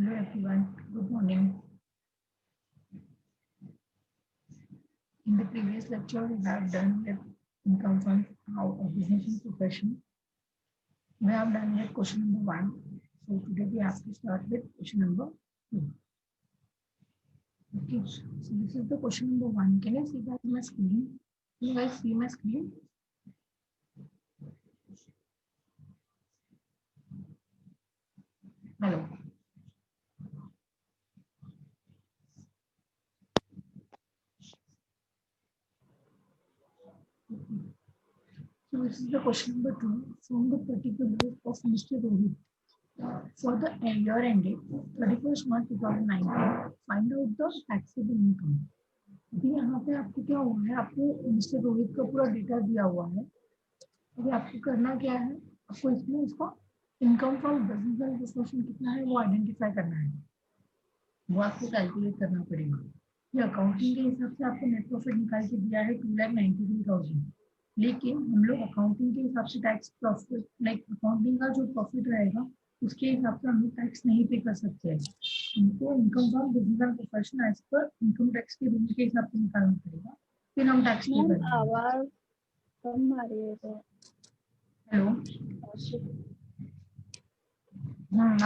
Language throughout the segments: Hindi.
Hello everyone, good morning. In the previous lecture, we have done with income from how a business and profession. We have done with question number 1. So today we have to start with question number 2. Okay, so this is the question number 1. Can you see that on my screen? Can you guys see my screen? Hello. So this is the question number 2. From the particulars of Mr. Rohit for the year ended 31st March 2019, find out the taxable income. अभी यहाँ पे आपको क्या हुआ है, आपको मिस्टर रोहित का पूरा डेटा दिया हुआ है. अभी आपको करना क्या है, आपको इसमें इसका income from business and profession कितना है वो आइडेंटिफाई करना है, वो आपको कैलकुलेट करना पड़ेगा. ये अकाउंटिंग के हिसाब से आपको नेट प्रॉफिट निकाल के दिया है 2,93,000, लेकिन हम लोग अकाउंटिंग के हिसाब से टैक्स प्रॉफिट लाइक अकाउंटिंग का जो प्रॉफिट रहेगा उसके हिसाब से हम लोग टैक्स नहीं पे कर सकते हैं. हमको income from business and profession as per income tax के रूल के हिसाब से निकालना पड़ेगा, फिर हम टैक्स पे करेंगे. आवाज कम आ रही है. हेलो,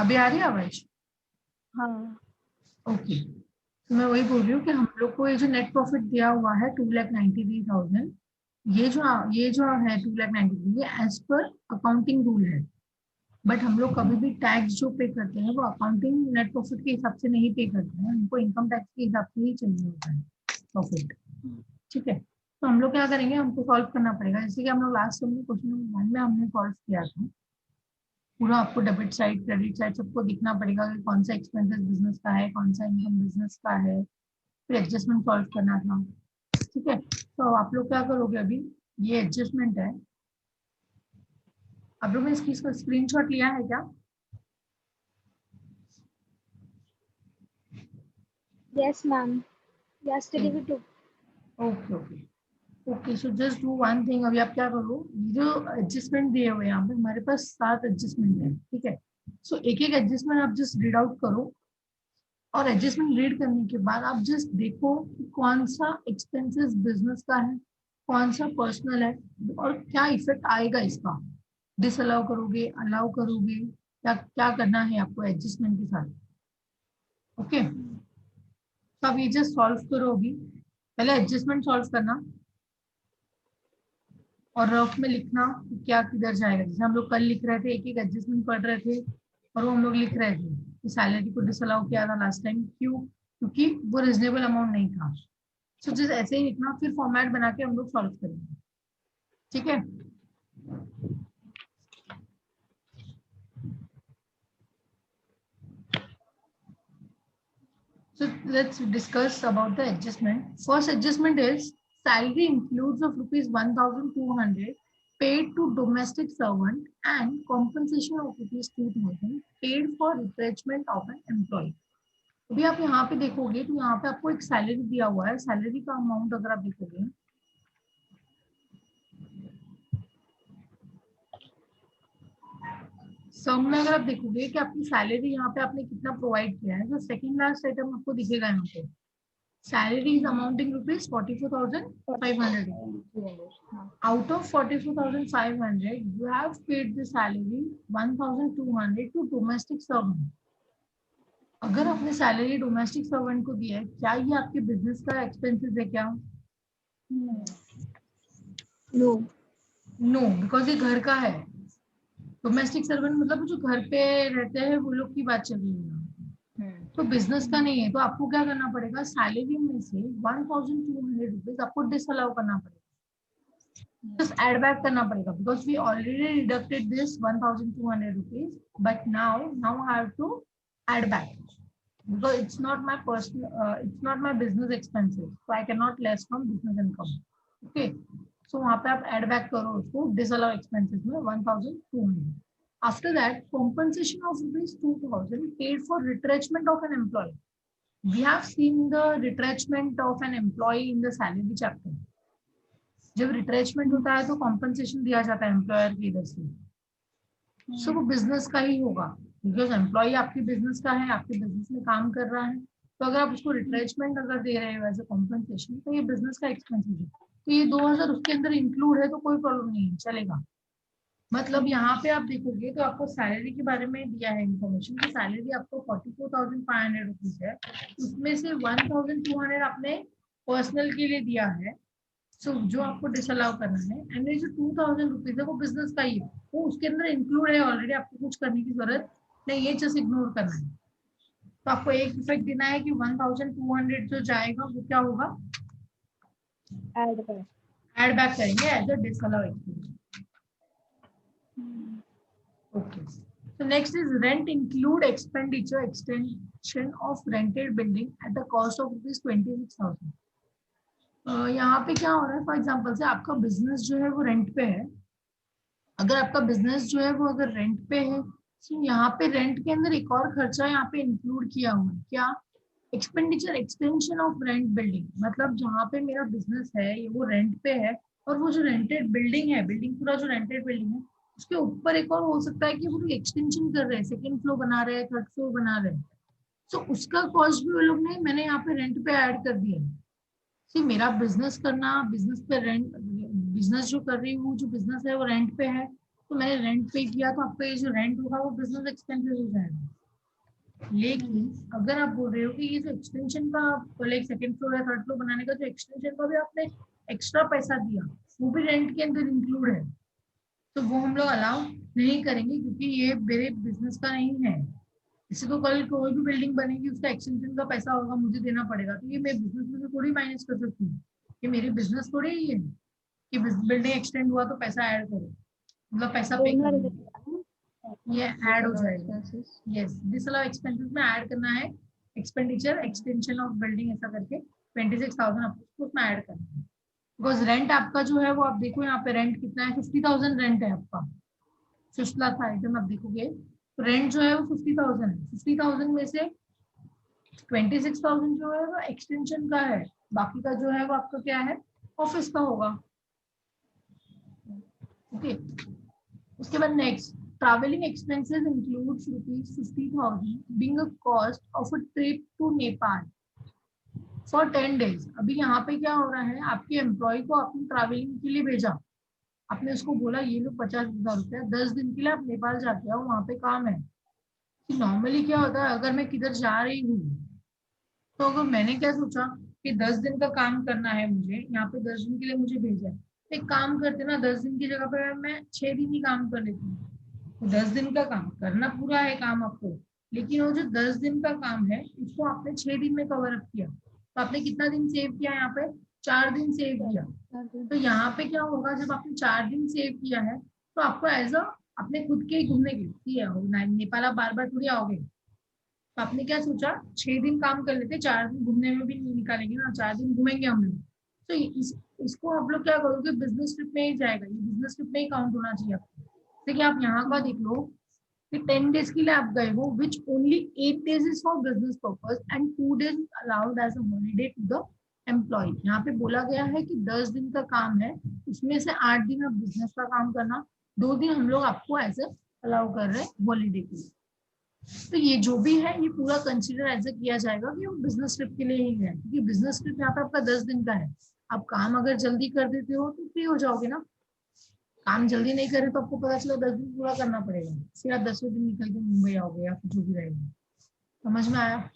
अभी आ रही है आवाज? हाँ. ओके, तो मैं वही बोल रही हूँ कि हम लोग को ये जो नेट प्रॉफिट दिया हुआ है 2,93,000, ये जो है 2,93,000 ये एज पर अकाउंटिंग रूल है. बट हम लोग कभी भी टैक्स जो पे करते हैं वो अकाउंटिंग नेट प्रॉफिट के हिसाब से नहीं पे करते हैं, हमको इनकम टैक्स के हिसाब से ही चाहिए होता है प्रॉफिट. ठीक है, तो हम लोग क्या करेंगे, हमको सॉल्व करना पड़ेगा. जैसे कि हम लोग लास्ट में क्वेश्चन नंबर 1 में हमने सॉल्व किया था, पूरा आपको डेबिट साइड क्रेडिट साइड सबको दिखना पड़ेगा कि कौन सा एक्सपेंसेस बिजनेस का है, कौन सा इनकम बिजनेस का है, फिर एडजस्टमेंट सॉल्व करना था. ठीक है, तो आप लोग क्या करोगे, अभी ये एडजस्टमेंट है, आप लोग ने इसकी स्क्रीनशॉट लिया है क्या? Yes, ma'am. Yesterday we took. Okay, so just do one thing. अभी आप क्या करो, जो एडजस्टमेंट दिए हुए हैं यहाँ पे हमारे पास 7 एडजस्टमेंट है. ठीक है, सो एक एक एडजस्टमेंट आप जस्ट रीड आउट करो, और एडजस्टमेंट रीड करने के बाद आप जस्ट देखो कि कौन सा एक्सपेंसेस बिजनेस का है, कौन सा पर्सनल है, और क्या इफेक्ट आएगा इसका. डिसअलाउ करोगे, अलाउ करोगे, क्या क्या करना है आपको एडजस्टमेंट के साथ. ओके, तो अब ये जस्ट सॉल्व करो. अभी पहले एडजस्टमेंट सॉल्व करना और रफ में लिखना कि क्या किधर जाएगा. जैसे हम लोग कल लिख रहे थे, एक एक एडजस्टमेंट पढ़ रहे थे और वो हम लोग लिख रहे थे कि सैलरी को डिसअलाउ किया था लास्ट टाइम, क्यों? क्योंकि वो रिजनेबल अमाउंट नहीं था. सो जस्ट ऐसे ही लिखना, फिर फॉर्मेट बना के हम लोग सॉल्व करेंगे. ठीक है, so let's discuss about the adjustment. First adjustment is salary includes of rupees 1,200 paid to domestic servant and compensation of rupees 2,000 paid for replacement of an employee. अभी आप यहाँ पे देखोगे तो यहाँ पे आपको एक सैलरी दिया हुआ है. सैलरी का अमाउंट अगर आप देखोगे, सम में अगर आप देखोगे कि आपकी सैलरी यहाँ पे आपने कितना प्रोवाइड किया है, तो सेकंड लास्ट आइटम आपको दिखेगा यहाँ पे. Salary is amounting rupees 44,500. Out of 44,500, you have paid the salary 1,200 to domestic servant. अगर आपने सैलरी डोमेस्टिक सर्वेंट को दिया है, क्या ये आपके बिजनेस का एक्सपेंसेस है क्या? नो. नो, बिकॉज ये घर का है. डोमेस्टिक सर्वेंट मतलब जो घर पे रहते हैं वो लोग की बात चल रही है, तो बिजनेस का नहीं है. तो आपको क्या करना पड़ेगा, सैलरी में से 1,200 रुपीज आपको डिसअलाउ करना पड़ेगा, just add back करना पड़ेगा, because we already deducted this 1,200 rupees, but now I have to add back because it's not my personal, it's not my business expenses, so I cannot less from business income. Okay, so वहाँ पे आप add back करो उसको disallow expenses में 1,200. After that, compensation of rupees 2,000 paid for retrenchment of an employee. We have seen the retrenchment of an employee in the salary chapter. जब रिट्रेचमेंट होता है तो कॉम्पनसेशन दिया जाता है एम्प्लॉयर की इधर से, सो वो बिजनेस का ही होगा. बिकॉज एम्प्लॉय आपके बिजनेस का है, आपके बिजनेस में काम कर रहा है, तो अगर आप उसको रिट्रेचमेंट अगर दे रहे हो एज ए कॉम्पनसेशन, तो ये बिजनेस का एक्सपेंसिव है, तो ये 2000 उसके अंदर इंक्लूड है, तो कोई प्रॉब्लम नहीं है, चलेगा। मतलब यहाँ पे आप देखोगे तो आपको सैलरी के बारे में दिया है इन्फॉर्मेशन कि सैलरी आपको 44,500 रुपीज है, उसमें से 1,200 आपने पर्सनल के लिए दिया है, सो जो आपको डिसअलाउ करना है, एंड ये जो 2,000 रुपीज है वो बिजनेस का ही है, वो उसके अंदर इंक्लूड है ऑलरेडी, आपको कुछ करने की जरूरत नहीं, ये जस्ट इग्नोर करना है। तो आपको एक इफेक्ट देना है कि 1,200 जो जाएगा वो क्या होगा, एड बैक करेंगे as a disallow expense. Okay. So next is rent include expenditure extension of rented building at the cost of ₹26,000. यहाँ पे क्या हो रहा है, फॉर एग्जाम्पल से आपका बिजनेस जो है वो रेंट पे है, अगर आपका बिजनेस जो है वो अगर रेंट पे है, तो यहाँ पे रेंट के अंदर एक और खर्चा यहाँ पे इंक्लूड किया हुआ है, क्या, expenditure extension of rent building, मतलब जहाँ पे मेरा बिजनेस है ये वो रेंट पे है, और वो जो रेंटेड बिल्डिंग है, बिल्डिंग पूरा जो रेंटेड बिल्डिंग है उसके ऊपर एक और हो सकता है कि वो लोग एक्सटेंशन कर रहे हैं, सेकंड फ्लोर बना रहे हैं, थर्ड फ्लोर बना रहे हैं, तो उसका कॉस्ट भी वो लोग ने मैंने यहाँ पे रेंट पे ऐड कर दिया है। सी मेरा बिजनेस करना, बिजनेस पे रेंट, बिजनेस जो कर रही हूँ, जो बिजनेस है वो रेंट पे है, तो मैंने रेंट पे किया, तो आपका ये जो रेंट होगा वो बिजनेस एक्सपेंसिव हो जाएगा। लेकिन अगर आप बोल रहे हो कि ये जो एक्सटेंशन का, लाइक सेकंड फ्लोर या थर्ड फ्लोर बनाने का जो एक्सटेंशन का भी आपने एक्स्ट्रा पैसा दिया, वो भी रेंट के अंदर इंक्लूड है, तो वो हम लोग अलाउ नहीं करेंगे, क्योंकि ये मेरे बिजनेस का नहीं है। इससे तो कल कोई भी बिल्डिंग बनेगी उसका एक्सटेंशन का पैसा होगा, मुझे देना पड़ेगा, तो ये मैं बिजनेस में से थोड़ी माइनस कर सकती हूँ, ये मेरी बिजनेस थोड़ी ही है कि बिल्डिंग एक्सटेंड हुआ तो पैसा ऐड करो, मतलब पैसा पे करो, ये ऐड हो जाएगा। यस, डिसअलाउ एक्सपेंसेस में ऐड करना है, एक्सपेंडिचर एक्सटेंशन ऑफ बिल्डिंग ऐसा करके 26,000 आपको उसमें ऐड करना है, बिकॉज रेंट आपका जो है वो आप देखो यहाँ पे रेंट कितना है, 50,000 रेंट है आपका, सुशला था आइटम, आप देखोगे रेंट जो है वो 50,000 है, 50,000 में से 26,000 जो है वो एक्सटेंशन का है, बाकी का जो है वो आपका क्या है, ऑफिस का होगा। ओके, उसके बाद next, travelling expenses includes ₹50,000 being a cost of a trip to Nepal for 10 days। अभी यहाँ पे क्या हो रहा है, आपके एम्प्लॉय को आपने ट्रैवलिंग के लिए भेजा, आपने उसको बोला ये लो 50,000 रुपया, 10 दिन के लिए आप नेपाल जाके आओ, वहां पे काम है। नॉर्मली क्या होता है, अगर मैं किधर जा रही हूँ, तो अगर मैंने क्या सोचा कि 10 दिन का काम करना है मुझे, यहाँ पे 10 दिन के लिए मुझे भेजा है, तो एक काम करते ना, 10 दिन की जगह पर मैं 6 दिन ही काम कर लेती हूँ, तो 10 दिन का काम करना पूरा है काम आपको, लेकिन वो जो 10 दिन का काम है उसको आपने 6 दिन में कवर अप किया, तो आपने कितना दिन सेव किया, यहाँ पे 4 दिन सेव किया। तो यहाँ पे क्या होगा, जब आपने 4 दिन सेव किया है, तो आपको एज अ अपने खुद के ही घूमने के नेपाल आप बार बार थोड़ी आओगे, तो आपने क्या सोचा, 6 दिन काम कर लेते, 4 दिन घूमने में भी नहीं निकालेंगे ना, 4 दिन घूमेंगे हम लोग, तो इसको आप लोग क्या करोगे, बिजनेस ट्रिप में ही जाएगा, ये बिजनेस ट्रिप में ही काउंट होना चाहिए आपको। देखिए आप यहाँ का देख लो कि 10 days के लिए आप गए हो, which only 8 days is for business purpose and 2 days allowed as a holiday to the employee. यहाँ पे बोला गया है कि 10 दिन का काम है, उसमें से 8 दिन आप बिजनेस का काम करना, 2 दिन हम लोग आपको एज ए अलाउ कर रहे हैं हॉलीडे के लिए। तो ये जो भी है ये पूरा कंसिडर ऐसे किया जाएगा कि वो बिजनेस ट्रिप के लिए ही है, क्योंकि बिजनेस ट्रिप यहाँ पे आपका 10 दिन का है, आप काम अगर जल्दी कर देते हो तो फ्री हो जाओगे ना, काम जल्दी नहीं करे तो आपको पता चला 10 दिन पूरा करना पड़ेगा, फिर आप 10वें दिन निकल के मुंबई आओगे या फिर जो भी रहेगा। समझ में आया?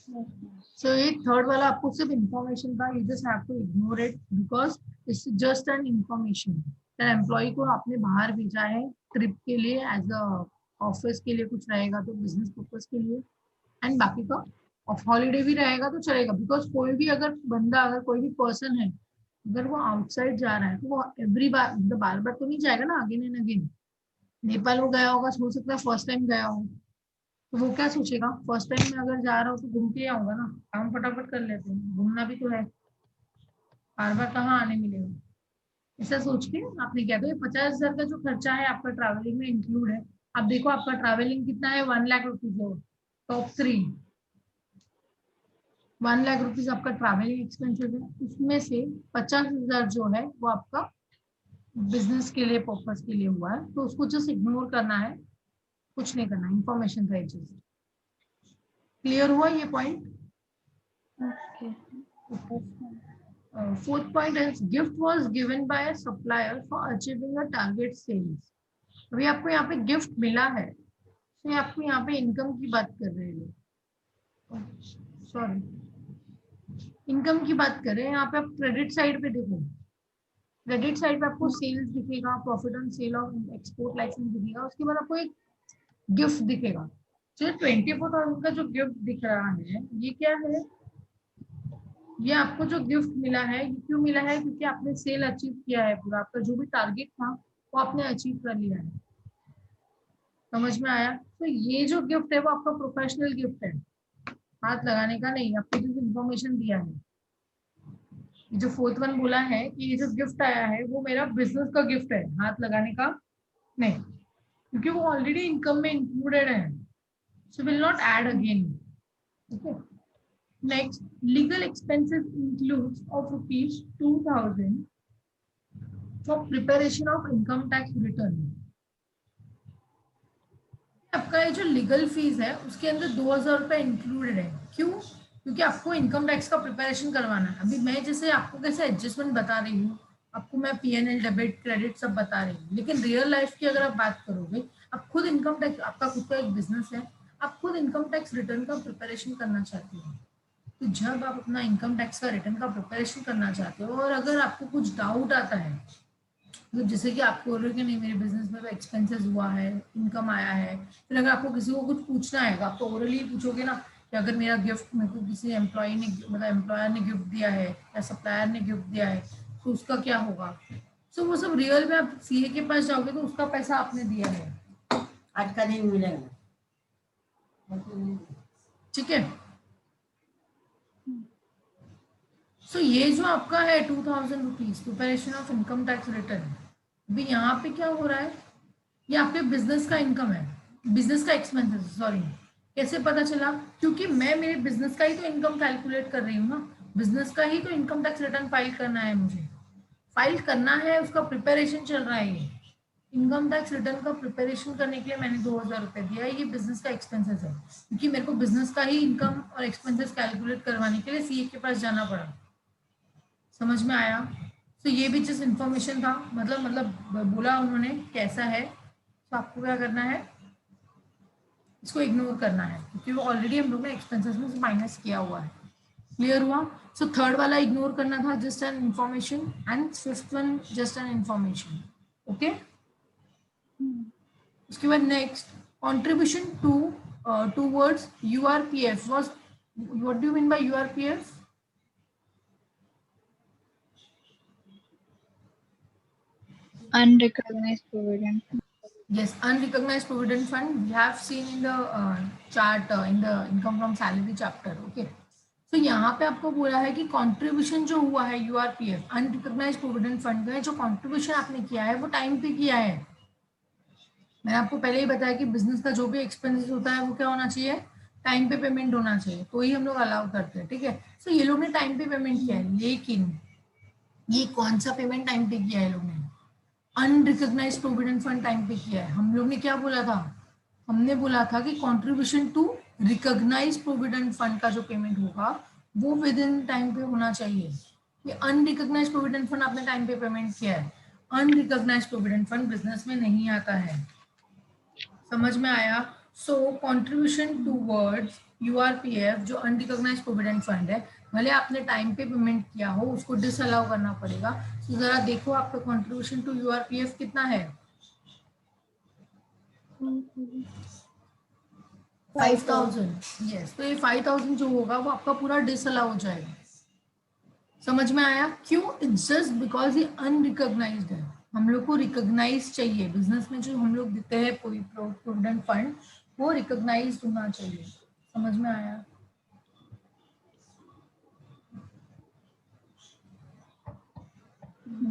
सो ये थर्ड वाला आपको सिर्फ इंफॉर्मेशन था, you just have to ignore it because it's just an information. Employee को आपने बाहर भेजा है ट्रिप के लिए, एज अ ऑफिस के लिए कुछ रहेगा तो बिजनेस पर्पज के लिए, एंड बाकी का ऑफ हॉलीडे भी रहेगा तो चलेगा, बिकॉज कोई भी अगर बंदा, अगर कोई भी पर्सन है, अगर वो आउटसाइड जा रहा है तो वो एवरी बार, मतलब बार बार तो नहीं जाएगा ना, अगेन एंड अगेन। नेपाल वो गया होगा, हो सकता है फर्स्ट टाइम गया हो, तो वो क्या सोचेगा, फर्स्ट टाइम में अगर जा रहा हो तो घूम के आऊंगा ना, काम फटाफट कर लेते हैं, घूमना भी तो है, बार बार कहाँ आने मिलेगा, ऐसा सोच के आपने क्या, तो ये 50,000 का जो खर्चा है आपका ट्रैवलिंग में इंक्लूड है। अब देखो आपका ट्रैवलिंग कितना है, 1 लाख रुपीज हो, टॉप 3 1 लाख रुपीज आपका ट्रैवलिंग एक्सपेंसेस है, उसमें से 50,000 जो है वो आपका बिजनेस के लिए पर्पज के लिए हुआ है, तो उसको जस्ट इग्नोर करना है, कुछ नहीं करना, इंफॉर्मेशन था ये चीज। क्लियर हुआ ये point? Okay. Fourth point is gift was given by a supplier for achieving a target sales. अभी आपको यहाँ पे गिफ्ट मिला है, तो ये आपको यहाँ पे इनकम की बात कर रहे हैं, सॉरी इनकम की बात कर रहे हैं। यहाँ पे आप क्रेडिट साइड पे देखो, क्रेडिट साइड पे आपको सेल्स दिखेगा, profit on sale of export licence दिखेगा, उसके बाद आपको एक गिफ्ट दिखेगा। चलिए 24,000 का जो गिफ्ट दिख रहा है ये क्या है? ये आपको जो गिफ्ट मिला है ये क्यों मिला है? क्योंकि आपने सेल अचीव किया है, पूरा आपका जो भी टारगेट था वो आपने अचीव कर लिया है। समझ में आया? तो ये जो गिफ्ट है वो आपका प्रोफेशनल गिफ्ट है, हाथ लगाने का नहीं। आपको जो इन्फॉर्मेशन दिया है, जो फोर्थ वन बोला है कि ये जो गिफ्ट आया है वो मेरा बिजनेस का गिफ्ट है, हाथ लगाने का नहीं, क्योंकि वो ऑलरेडी इनकम में इंक्लूडेड है, so will not add again. Okay, next, legal expenses includes of ₹2,000 for preparation of income tax return. आपका ये जो लीगल फीस है उसके अंदर 2,000 रुपये इंक्लूडेड है। क्यों? क्योंकि आपको इनकम टैक्स का प्रिपरेशन करवाना है। अभी मैं जैसे आपको कैसे एडजस्टमेंट बता रही हूँ, आपको मैं PNL, डेबिट, क्रेडिट सब बता रही हूँ, लेकिन रियल लाइफ की अगर आप बात करोगे, आप खुद इनकम टैक्स, आपका खुद का एक बिजनेस है, आप खुद इनकम टैक्स रिटर्न का प्रिपरेशन करना चाहते हो, तो जब आप अपना इनकम टैक्स का रिटर्न का प्रिपरेशन करना चाहते हो और अगर आपको कुछ डाउट आता है, मतलब जैसे कि आपको बोल रहे हो कि नहीं मेरे बिजनेस में एक्सपेंसेस हुआ है, इनकम आया है, फिर अगर आपको किसी को कुछ पूछना है तो आप तो ओरली पूछोगे ना कि अगर मेरा गिफ्ट मेरे को किसी एम्प्लॉय ने, मतलब एम्प्लॉयर ने गिफ्ट दिया है या सप्लायर ने गिफ्ट दिया है तो उसका क्या होगा। सो वो सब रियल में आप CA के पास जाओगे तो उसका पैसा आपने दिया है, आज का दिन मिलेगा, ठीक है। सो ये जो आपका है 2,000 rupees preparation of income tax return, अभी यहाँ पे क्या हो रहा है, ये आपके बिजनेस का इनकम है, बिजनेस का एक्सपेंसेस, सॉरी। कैसे पता चला? क्योंकि मैं मेरे बिजनेस का ही तो इनकम कैलकुलेट कर रही हूँ ना, बिजनेस का ही तो इनकम टैक्स रिटर्न फाइल करना है, मुझे फाइल करना है, उसका प्रिपरेशन चल रहा है। ये इनकम टैक्स रिटर्न का प्रिपरेशन करने के लिए मैंने 2,000 रुपये दिया है, ये बिजनेस का एक्सपेंसेस है, क्योंकि मेरे को बिजनेस का ही इनकम और एक्सपेंसेस कैलकुलेट करवाने के लिए CA के पास जाना पड़ा। समझ में आया? तो ये भी जिस इन्फॉर्मेशन था, मतलब बोला उन्होंने कैसा है, तो आपको क्या करना है, इसको इग्नोर करना है, क्योंकि वो ऑलरेडी हम लोग ने एक्सपेंसेस में माइनस किया हुआ है। क्लियर हुआ? सो थर्ड वाला इग्नोर करना था, just an information, and fifth one just an information. Okay, उसके बाद next, contribution towards URPF was, what do you mean by URPF? Unrecognized provident. Yes, unrecognized provident fund we have seen in the chart in the income from salary chapter. Okay, so यहाँ पे आपको बोला है कि कंट्रीब्यूशन जो हुआ है URPF अनरिकॉग्नाइज्ड प्रोविडेंट फंड का, जो कंट्रीब्यूशन आपने किया है वो टाइम पे किया है। मैंने आपको पहले ही बताया कि बिजनेस का जो भी एक्सपेंसेस होता है वो क्या होना चाहिए, टाइम पे पेमेंट होना चाहिए, तो ही हम लोग अलाउ करते हैं, ठीक है। सो ये लोग ने टाइम पे पेमेंट किया है, लेकिन ये कौन सा पेमेंट टाइम पे किया है लोग ने? अनरिकॉग्नाइज्ड प्रोविडेंट फंड टाइम पे किया है। हम लोग ने क्या बोला था? हमने बोला था कि contribution to recognised provident fund का जो पेमेंट होगा वो विद इन टाइम पे होना चाहिए। ये अनरिकॉग्नाइज्ड प्रोविडेंट फंड आपने टाइम पे पेमेंट किया है, अनरिकॉग्नाइज्ड प्रोविडेंट फंड बिजनेस में नहीं आता है। समझ में आया? सो कंट्रीब्यूशन टूवर्ड्स URPF जो अनरिकॉग्नाइज्ड प्रोविडेंट फंड है, भले आपने टाइम पे पेमेंट किया हो, उसको डिसअलाउ करना पड़ेगा। तो जरा देखो आपका कंट्रीब्यूशन टू URPF कितना है? 5,000। यस, तो ये 5,000 जो होगा वो आपका पूरा डिसअलाउ हो जाएगा। समझ में आया? क्यों? इट्स जस्ट बिकॉज ये अनरिकॉग्नाइज्ड है। हम लोग को रिकॉग्नाइज चाहिए, बिजनेस में जो हम लोग देते हैं कोई प्रोविडेंट फंड वो रिकॉग्नाइज होना चाहिए। समझ में आया?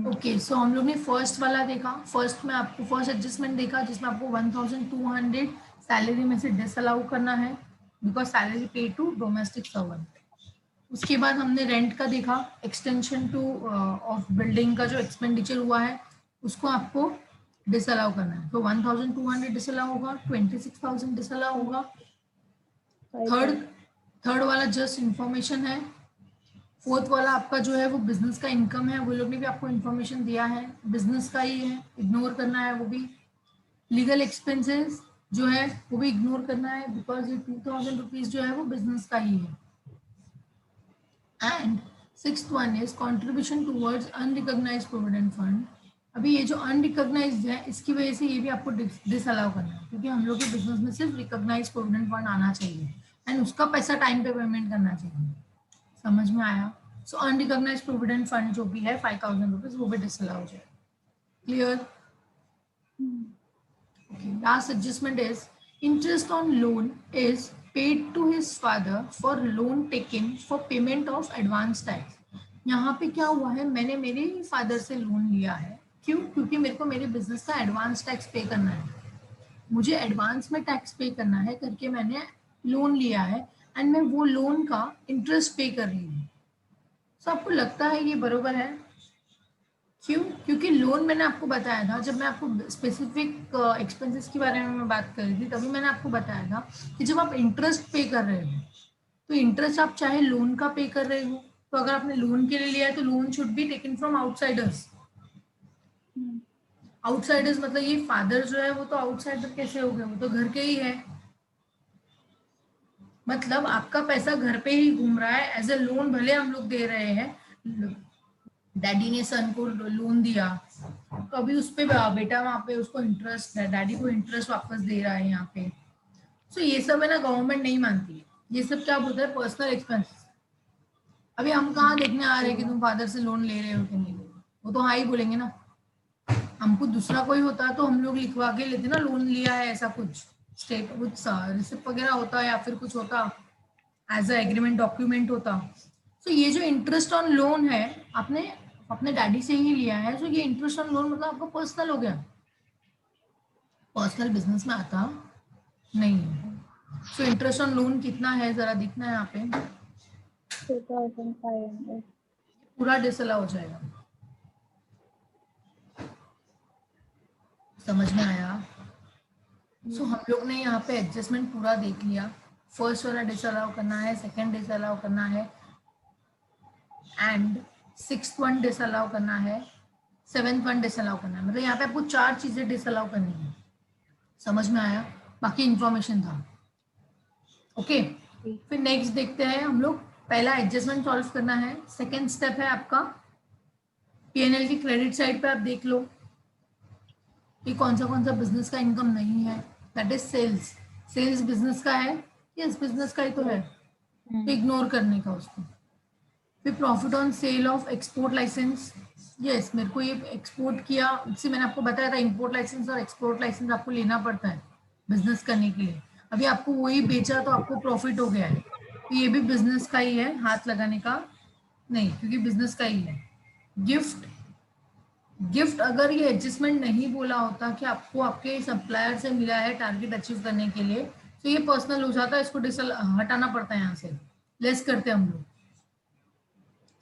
ओके, सो हम लोग ने फर्स्ट वाला देखा, फर्स्ट में आपको फर्स्ट एडजस्टमेंट देखा जिसमें आपको 1,200 सैलरी में से डिसअलाउ करना है बिकॉज सैलरी पे टू डोमेस्टिक सर्वेंट। उसके बाद हमने रेंट का देखा, एक्सटेंशन टू ऑफ बिल्डिंग का जो एक्सपेंडिचर हुआ है उसको आपको डिसअलाउ करना है। तो 1200 डिसअलाउ होगा, 26,000 डिसअलाउ होगा। थर्ड वाला जस्ट इंफॉर्मेशन है। फोर्थ वाला आपका जो है वो बिजनेस का इनकम है, वो लोग ने भी आपको इन्फॉर्मेशन दिया है, बिजनेस का ही है, इग्नोर करना है वो भी। लीगल एक्सपेंसेस जो है वो भी इग्नोर करना है, बिकॉज ये 2000 रुपीज जो है वो बिजनेस का ही है। And sixth one is contribution towards unrecognised provident fund. अभी ये जो अनरिकॉग्नाइज्ड है इसकी वजह से ये भी आपको डिसअलाउ करना है, क्योंकि हम लोग के बिजनेस में सिर्फ रिकॉग्नाइज प्रोविडेंट फंड आना चाहिए एंड उसका पैसा टाइम पे पेमेंट करना चाहिए। समझ में आया? सो अनरिकॉग्नाइज्ड प्रोविडेंट फंड जो भी है 5000 रुपीज वो भी डिसअलाउ हो जाए। Clear? Okay, last adjustment is interest on loan is paid to his father for loan taken for payment of advance tax. यहाँ पे क्या हुआ है, मैंने मेरे फादर से लोन लिया है। क्यों? क्योंकि मेरे को मेरे बिजनेस का एडवांस टैक्स पे करना है, मुझे एडवांस में टैक्स पे करना है करके मैंने लोन लिया है एंड मैं वो लोन का इंटरेस्ट पे कर रही हूँ। तो आपको लगता है ये बरोबर है? क्यों? क्योंकि लोन मैंने आपको बताया था, जब मैं आपको स्पेसिफिक एक्सपेंसेस के बारे में मैं बात कर रही थी तभी मैंने आपको बताया था कि जब आप इंटरेस्ट पे कर रहे हो तो इंटरेस्ट आप चाहे लोन का पे कर रहे हो, तो अगर आपने लोन के लिए लिया है तो loan should be taken from outsiders. Outsiders मतलब ये फादर जो है वो तो आउटसाइडर कैसे हो गए, वो तो घर के ही है। मतलब आपका पैसा घर पे ही घूम रहा है एज ए लोन, भले हम लोग दे रहे हैं, डैडी ने सन को लोन दिया तो अभी उस पे बेटा वहां पे उसको इंटरेस्ट है, डैडी को इंटरेस्ट वापस दे रहा है यहाँ पे। सो ये सब है ना, गवर्नमेंट नहीं मानती है, ये सब क्या बोलता है पर्सनल एक्सपेंस। अभी हम कहाँ देखने आ रहे हैं कि तुम फादर से लोन ले रहे हो कि नहीं ले रहे हो, वो तो हाँ ही बोलेंगे ना। हमको दूसरा कोई होता तो हम लोग लिखवा के लेते ना लोन लिया है, ऐसा कुछ स्टेट कुछ रिसिप्ट वगैरह होता या फिर कुछ होता, एज अ एग्रीमेंट डॉक्यूमेंट होता। सो ये जो इंटरेस्ट ऑन लोन है आपने अपने डैडी से ही लिया है, सो ये इंटरेस्ट ऑन लोन मतलब आपका पर्सनल हो गया, पर्सनल बिजनेस में आता नहीं है। सो इंटरेस्ट ऑन लोन कितना है जरा दिखना है यहाँ पे, 2500 पूरा डिसअलाउ हो जाएगा। समझ में आया? सो हम लोग ने यहाँ पे एडजस्टमेंट पूरा देख लिया। फर्स्ट वाला डिसअलाउ करना है, सेकंड डिसअलाउ करना है एंड सिक्स्थ वन डिसअलाउ करना है, सेवेंथ वन डिसअलाउ करना है। मतलब यहाँ पे आपको 4 चीजें डिसअलाउ करनी है। समझ में आया? बाकी इंफॉर्मेशन था। ओके, फिर नेक्स्ट देखते हैं हम लोग। पहला एडजस्टमेंट सॉल्व करना है, सेकेंड स्टेप है आपका पीएनएल की क्रेडिट साइड पे आप देख लो कि कौन सा बिजनेस का इनकम नहीं है, that is sales. Sales business का है, यस बिजनेस का ही तो है, तो इग्नोर करने का उसको। फिर profit on sale of export licence, yes मेरे को ये एक्सपोर्ट किया, इससे मैंने आपको बताया था इंपोर्ट लाइसेंस और एक्सपोर्ट लाइसेंस आपको लेना पड़ता है बिजनेस करने के लिए। अभी आपको वही बेचा तो आपको प्रॉफिट हो गया है, तो ये भी बिजनेस का ही है, हाथ लगाने का नहीं क्योंकि बिजनेस का ही है। गिफ्ट अगर ये एडजस्टमेंट नहीं बोला होता कि आपको आपके सप्लायर से मिला है टारगेट अचीव करने के लिए, तो ये पर्सनल हो जाता है, इसको हटाना पड़ता है यहाँ से, लेस करते हम लोग।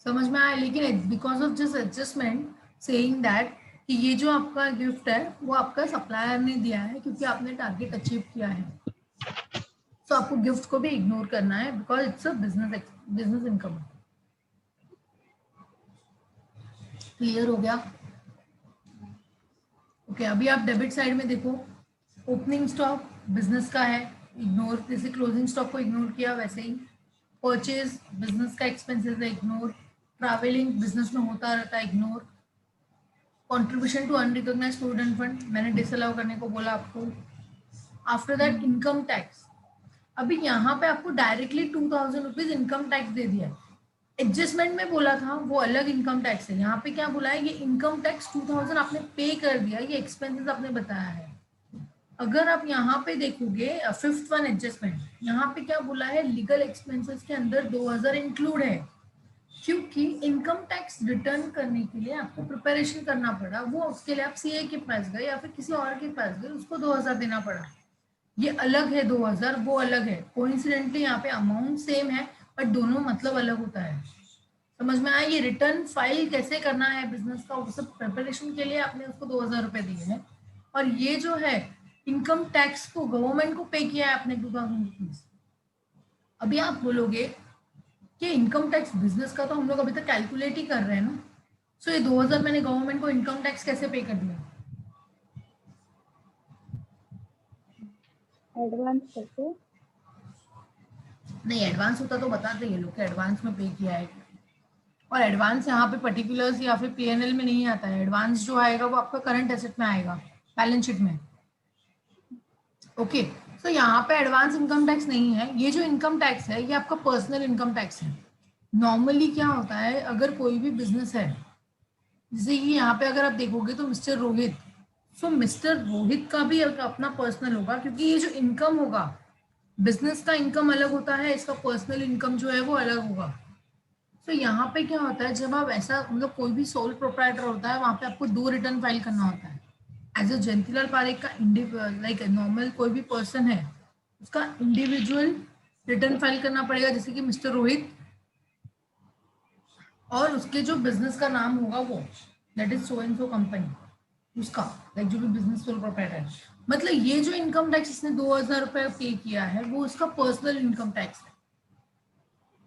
समझ में आया? लेकिन because of this adjustment saying that कि ये जो आपका गिफ्ट है वो आपका सप्लायर ने दिया है क्योंकि आपने टारगेट अचीव किया है, तो आपको गिफ्ट को भी इग्नोर करना है because it's a business income. Clear हो गया? ओके, अभी आप डेबिट साइड में देखो, ओपनिंग स्टॉक बिजनेस का है, इग्नोर, जैसे क्लोजिंग स्टॉक को इग्नोर किया वैसे ही। परचेज बिजनेस का एक्सपेंसेस है, इग्नोर। ट्रैवलिंग बिजनेस में होता रहता है, ignore. Contribution to unrecognised provident fund मैंने डिसअलाउ करने को बोला आपको। आफ्टर दैट इनकम टैक्स, अभी यहाँ पे आपको डायरेक्टली 2000 रुपीज इनकम टैक्स दे दिया है। एडजस्टमेंट में बोला था वो अलग इनकम टैक्स है, यहाँ पे क्या बोला है, ये इनकम टैक्स 2000 आपने पे कर दिया, ये एक्सपेंसेस आपने बताया है। अगर आप यहाँ पे देखोगे फिफ्थ वन एडजस्टमेंट, यहाँ पे क्या बोला है, लीगल एक्सपेंसेस के अंदर 2000 इंक्लूड है, क्योंकि इनकम टैक्स रिटर्न करने के लिए आपको प्रिपरेशन करना पड़ा, वो उसके लिए आप सीए के पास गए या फिर किसी और के पास गए, उसको 2000 देना पड़ा। ये अलग है 2000, वो अलग है। कोइंसिडेंटली यहाँ पे अमाउंट सेम है बट दोनों मतलब अलग होता है। समझ में आया? ये रिटर्न फाइल कैसे करना है बिजनेस का, वो सब प्रिपरेशन के लिए आपने उसको 2000 रुपए दिए हैं, और ये जो है इनकम टैक्स को गवर्नमेंट को पे किया है आपने 2000 रुपीज। अभी आप बोलोगे कि इनकम टैक्स बिजनेस का तो हम लोग अभी तक कैलकुलेट ही कर रहे हैं ना, सो ये 2000 मैंने गवर्नमेंट को इनकम टैक्स कैसे पे कर दिया? एडवांस करके। नहीं, एडवांस होता तो बताते ये लोग कि एडवांस में पे किया है, और एडवांस यहाँ पे पर्टिकुलर्स या फिर पीएनएल में नहीं आता है। एडवांस जो आएगा वो आपका करंट एसेट में आएगा, बैलेंस शीट में। ओके, तो यहाँ पे एडवांस इनकम टैक्स नहीं है। ये जो इनकम टैक्स है ये आपका पर्सनल इनकम टैक्स है। नॉर्मली क्या होता है, अगर कोई भी बिजनेस है, जैसे ये यहाँ पे अगर आप देखोगे तो मिस्टर रोहित, सो मिस्टर रोहित का भी अपना पर्सनल होगा, क्योंकि ये जो इनकम होगा, बिजनेस का इनकम अलग होता है, इसका पर्सनल इनकम जो है वो अलग होगा। तो यहाँ पे क्या होता है, जब आप ऐसा मतलब कोई भी सोल प्रोप्राइटर होता है, वहां पे आपको 2 रिटर्न फाइल करना होता है। एज अ जयंतीलाल पारेख का लाइक नॉर्मल कोई भी पर्सन है, उसका इंडिविजुअल रिटर्न फाइल करना पड़ेगा, जैसे कि मिस्टर रोहित, और उसके जो बिजनेस का नाम होगा वो that is so and so company, उसका लाइक जो भी बिजनेस सोल प्रोप्राइटर है। मतलब ये जो इनकम टैक्स इसने 2000 रुपए पे किया है वो उसका पर्सनल इनकम टैक्स है।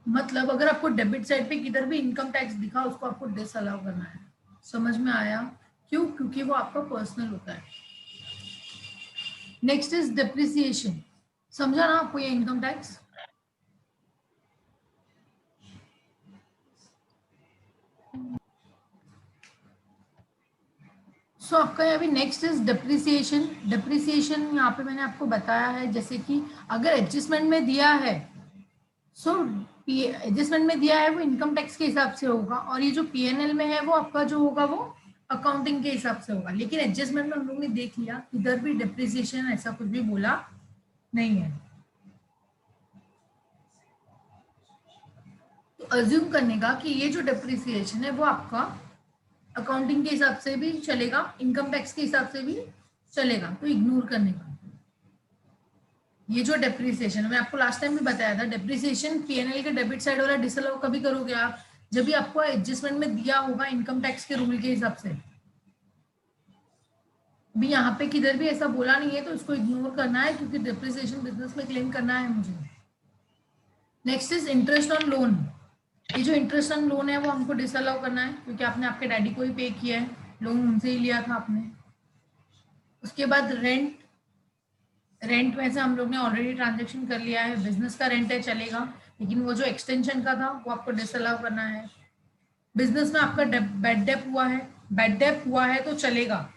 मतलब अगर आपको डेबिट साइड पे किधर भी इनकम टैक्स दिखा, उसको आपको डिसअलाउ करना है। समझ में आया? क्यों? क्योंकि वो आपका पर्सनल होता है। Next is depreciation. समझा ना आपको ये इनकम टैक्स? सो आपका यहाँ पे नेक्स्ट इज डेप्रिसिएशन। डेप्रिसिएशन यहाँ पे मैंने आपको बताया है, जैसे कि अगर एडजस्टमेंट में दिया है, सो एडजस्टमेंट में दिया है वो इनकम टैक्स के हिसाब से होगा, और ये जो पीएनएल में है वो आपका जो होगा वो अकाउंटिंग के हिसाब से होगा। लेकिन एडजस्टमेंट में हम लोग ने देख लिया, इधर भी डेप्रिसिएशन ऐसा कुछ भी बोला नहीं है। तो अज्यूम करने का कि ये जो डेप्रिसिएशन है वो आपका अकाउंटिंग के हिसाब से भी चलेगा, इनकम टैक्स के हिसाब से भी चलेगा, तो इग्नोर करने का। ये जो डेप्रिसिएशन मैं आपको लास्ट टाइम भी बताया था, डेप्रिसिएशन पीएनएल के डेबिट साइड वाला डिसअलाउ कभी करोगे आप, जब भी आपको एडजस्टमेंट में दिया होगा इनकम टैक्स के रूल के हिसाब से। भी यहाँ पे किधर भी ऐसा बोला नहीं है, तो इसको इग्नोर करना है, क्योंकि डेप्रिसिएशन बिजनेस में क्लेम करना है मुझे। Next is interest on loan. ये जो इंटरेस्ट ऑन लोन है वो हमको डिसअलाउ करना है, क्योंकि आपने आपके डैडी को ही पे किया है, लोन उनसे ही लिया था आपने। उसके बाद रेंट। रेंट में से हम लोग ने ऑलरेडी ट्रांजेक्शन कर लिया है, बिजनेस का रेंट है चलेगा, लेकिन वो जो एक्सटेंशन का था वो आपको डिसअलाउ करना है। बिजनेस में आपका बैड डेप हुआ है, बैड डेप हुआ है तो चलेगा,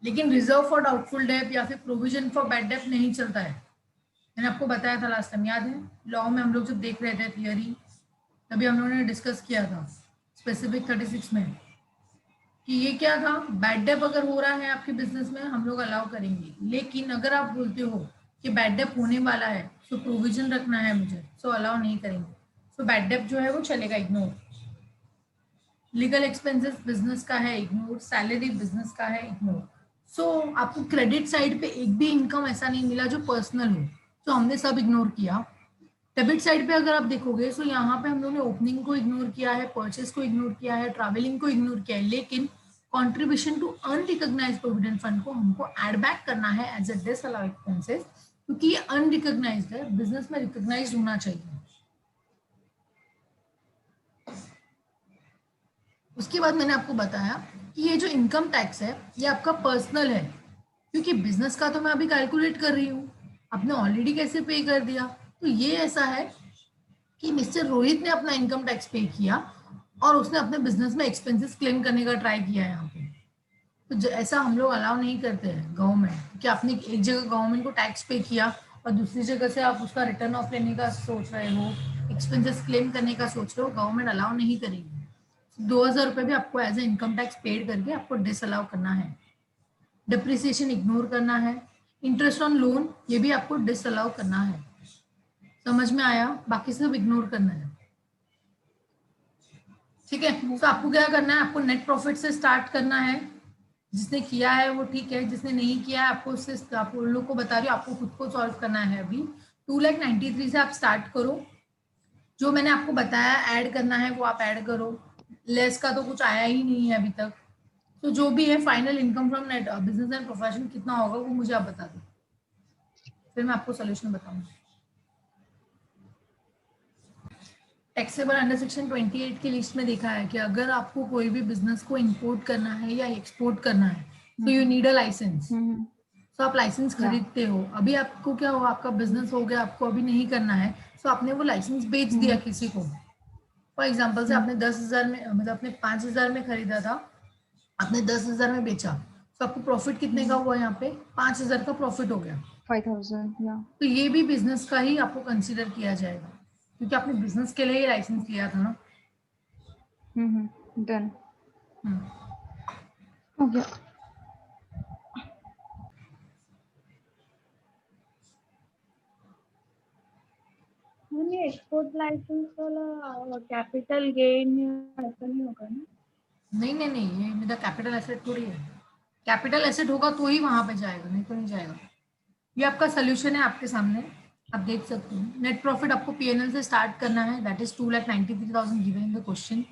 लेकिन रिजर्व फॉर डाउटफुल डेप या फिर प्रोविजन फॉर बैड डेप नहीं चलता है। मैंने आपको बताया था लास्ट टाइम, याद है? लॉ में हम लोग जब देख रहे थे थियरी, तभी हम लोगों ने डिस्कस किया था स्पेसिफिक 36 में कि ये क्या था, बैड डेप अगर हो रहा है आपके बिजनेस में हम लोग अलाउ करेंगे, लेकिन अगर आप बोलते हो कि बैड डेप होने वाला है, सो प्रोविजन रखना है मुझे, सो अलाउ नहीं करेंगे। सो बैड डेप जो है वो चलेगा, इग्नोर। लीगल एक्सपेंसेस बिजनेस का है, इग्नोर। सैलरी बिजनेस का है, इग्नोर। सो आपको क्रेडिट साइड पे एक भी इनकम ऐसा नहीं मिला जो पर्सनल हो, तो हमने सब इग्नोर किया। डेबिट साइड पे अगर आप देखोगे, सो यहाँ पे हम लोगों ने ओपनिंग को इग्नोर किया है, परचेस को इग्नोर किया है, ट्रैवलिंग को इग्नोर किया है, लेकिन contribution to unrecognised provident fund को हमको ऐड बैक करना है एज अ डिसअलाउड एक्सपेंसेस, क्योंकि ये अनरिकॉग्नाइज्ड है, बिजनेस में रिकॉग्नाइज्ड होना चाहिए। उसके बाद मैंने आपको बताया कि ये जो इनकम टैक्स है ये आपका पर्सनल है, क्योंकि बिजनेस का तो मैं अभी कैलकुलेट कर रही हूँ, आपने ऑलरेडी कैसे पे कर दिया। तो ये ऐसा है कि मिस्टर रोहित ने अपना इनकम टैक्स पे किया और उसने अपने बिजनेस में एक्सपेंसेस क्लेम करने का ट्राई किया है यहाँ पे। तो ऐसा हम लोग अलाउ नहीं करते हैं गवर्नमेंट, कि आपने एक जगह गवर्नमेंट को टैक्स पे किया और दूसरी जगह से आप उसका रिटर्न ऑफ लेने का सोच रहे हो, एक्सपेंसेस क्लेम करने का सोच रहे हो, गवर्नमेंट अलाउ नहीं करेगी। 2000 रुपये भी आपको as a income tax paid करके आपको डिसअलाउ करना है। डिप्रिसिएशन इग्नोर करना है। इंटरेस्ट ऑन लोन ये भी आपको डिसअलाउ करना है। समझ में आया? बाकी सब इग्नोर करना है, ठीक है? तो आपको क्या करना है, आपको नेट प्रॉफिट से स्टार्ट करना है। जिसने किया है वो ठीक है, जिसने नहीं किया है आपको उससे, आप उन लोग को बता रही हूँ, आपको खुद को सॉल्व करना है। अभी 2,93,000 से आप स्टार्ट करो। जो मैंने आपको बताया ऐड करना है वो आप ऐड करो। लेस का तो कुछ आया ही नहीं है अभी तक, तो जो भी है final income from net business and profession कितना होगा वो मुझे आप बता दो, फिर मैं आपको सोल्यूशन बताऊंगा। टैक्सेबल अंडर सेक्शन 28 की लिस्ट में देखा है कि अगर आपको कोई भी बिजनेस को इंपोर्ट करना है या एक्सपोर्ट करना है तो यू नीड अ लाइसेंस। तो आप लाइसेंस खरीदते हो, अभी आपको क्या हुआ, आपका बिजनेस हो गया, आपको अभी नहीं करना है, तो आपने वो लाइसेंस बेच दिया किसी को। फॉर एग्जाम्पल से आपने 10,000 में, मतलब आपने 5,000 में खरीदा था, आपने 10,000 में बेचा, तो आपको प्रॉफिट कितने का हुआ, यहाँ पे 5,000 का प्रॉफिट हो गया, 5,000 या। तो ये भी बिजनेस का ही आपको कंसिडर किया जाएगा, क्योंकि आपने बिजनेस के लिए ही लाइसेंस लिया था ना। डन हो गया। नहीं, एक्सपोर्ट लाइसेंस वाला कैपिटल गेन ऐसा नहीं होगा ना? नहीं नहीं नहीं, ये मेरा कैपिटल एसेट थोड़ी है, कैपिटल एसेट होगा तो ही वहां पे जाएगा, नहीं तो नहीं जाएगा। ये आपका सोल्यूशन है आपके सामने, आप देख सकते हो। नेट प्रॉफिट आपको पीएनएल से स्टार्ट करना है, that is 2,93,000 given in the question.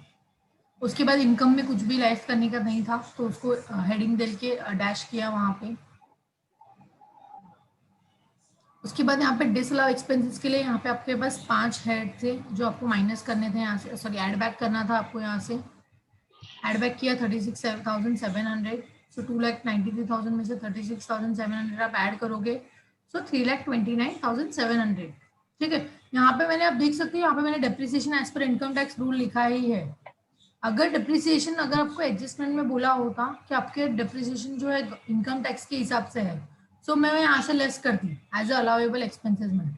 उसके बाद इनकम में कुछ भी लाइफ करने का नहीं था, तो उसको हेडिंग दे के डैश किया वहां पे। उसके बाद यहाँ पे डिसअलाउ एक्सपेंसेस के लिए यहाँ पे आपके पास 5 हेड थे जो आपको माइनस करने थे यहाँ से, सॉरी ऐड बैक करना था आपको। यहाँ से ऐड बैक किया 36,700, सो 2,93,000 में से 36,700 आप ऐड करोगे, सो 3,29,700। ठीक है, यहाँ पे मैंने, आप देख सकते हो यहाँ पे मैंने depreciation as per income tax rule लिखा ही है। अगर डेप्रिसिएशन, अगर आपको एडजस्टमेंट में बोला होता कि आपके डेप्रिसिएशन जो है इनकम टैक्स के हिसाब से है, सो मैं यहाँ से लेस करती एज अलाउेबल एक्सपेंसेस में,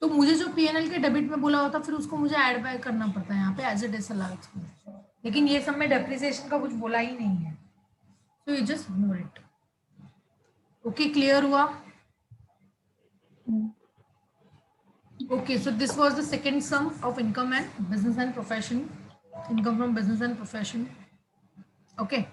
तो मुझे जो पीएनएल के डेबिट में बोला होता फिर उसको मुझे ऐड बैक करना पड़ता है यहाँ पे एज ए डिसअलाउ एक्सपेंस। लेकिन ये सब में डेप्रिसिएशन का कुछ बोला ही नहीं है, तो you just ignore it. Okay, clear हुआ? Okay, so this was the second sum of income and business and profession, income from business and profession. Okay.